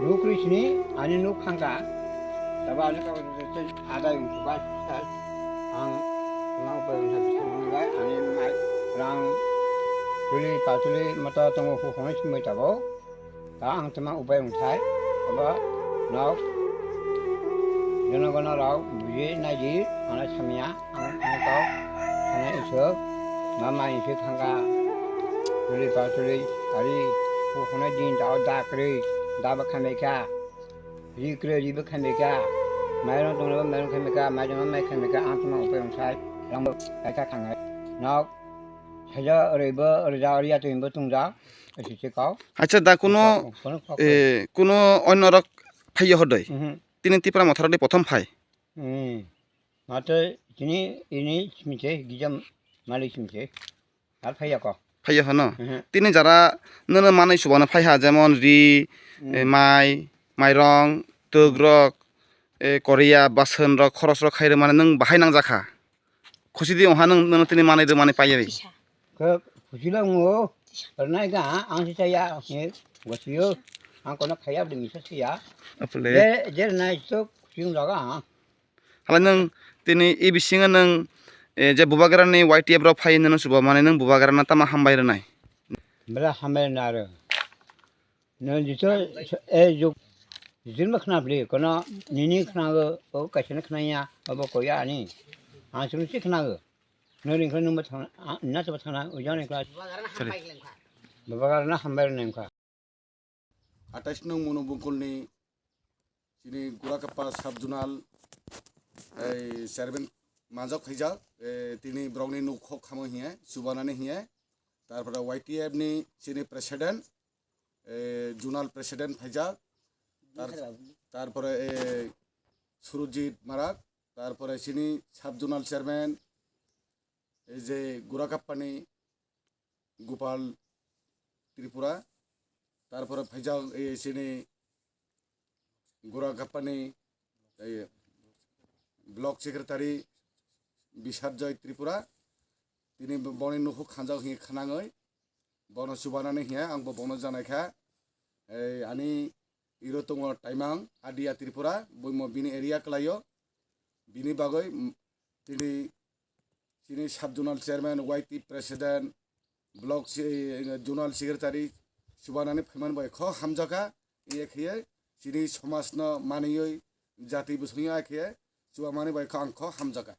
누크리시니 아니 누칸가 다바 아니 까 아다 용수가 ang mang peng sa ngai ani mai rang tuli patuli mata tongo hu hong chimai tabo ta ang tama upai ung thai aba nau jana gana rau buye na ji ana chamya ang ko ana iso mama iso khanga tuli patuli ari hu hong jin dao da kri da ba khame ka ri kri ri ba khame ka mai rong tong ba mai rong khame ka mai jong mai khame ka ang tama upai ung thai rang ba ka khanga nau saja riba rizariya tu imba tungja isi kau আচ্ছা দা কোনো অন্য rock ফাইয়া হদয় তিনি তিপ্রা মথারদে প্রথম ফাই mata ini simce gijam mali simce আর ফাইয়া ক ফাইয়া হন তিনি যারা নন মানাই সুবানো ফাইহা যেমন রি মাই মাইরং তগ্রক করিয়া বাসন রক খরচ রক খাইরে মানে নং বাহাইনাং জাখা খুশিদি অহা নং তিনি মানাইদো মানে পাইয়াবি ke fusilang mo karena ka ang saya ni wasio ang kono khayab de misa sia আপলে je na itu sing laga হালা নং তিনি এই বিসিঙা নং যে বুবাগারানি ওয়াইটিএফ র ফাই নন সুবা মানে নং বুবাগারানা তামা হামবাইরে নাই bela hamel nare no jitu ju jin makhna bli kono nini khna go o kasina khna ya abo ko ya ni ang sunu si khna go no ring khna number na ta thana o jane kla babagarna hamel nem kha 28 নং মনোবঙ্কলনি যিনি গুড়াকাপ্পা sub zonal chairman মাজক hijack তিনি ব্রংনি নৌখ খামো হিয়ে সুবানানি হিয়ে তারপরে ওয়াইটিএফনি যিনি president zonal president hijack তারপরে সুরজিৎ মারাক তারপরে যিনি sub zonal chairman এই যে গুড়াকাপ্পানি গোপাল ত্রিপুরা তারপরে ফাইজাক এসিনি গোরাকাপ্পানি ব্লক সেক্রেটারি বিসারজয় ত্রিপুরা তিনি বনি নুখু খাঞ্জাক হি খানাঙৈ বন সুবানানি হিয়া आंबो बनो जानायखा आनी इरतङ टाइमां आदिया त्रिपुरा बयमो बिनि एरिया क्लायो बिनि बागै তিনি যিনি sub zonal chairman YT president block zonal secretary सुबानानै फैमान बाय ख हामजाका एखे जिनि समाजनो मानियै जाति बुसुङा एखे सुबामानै बाय ख आं ख हामजाका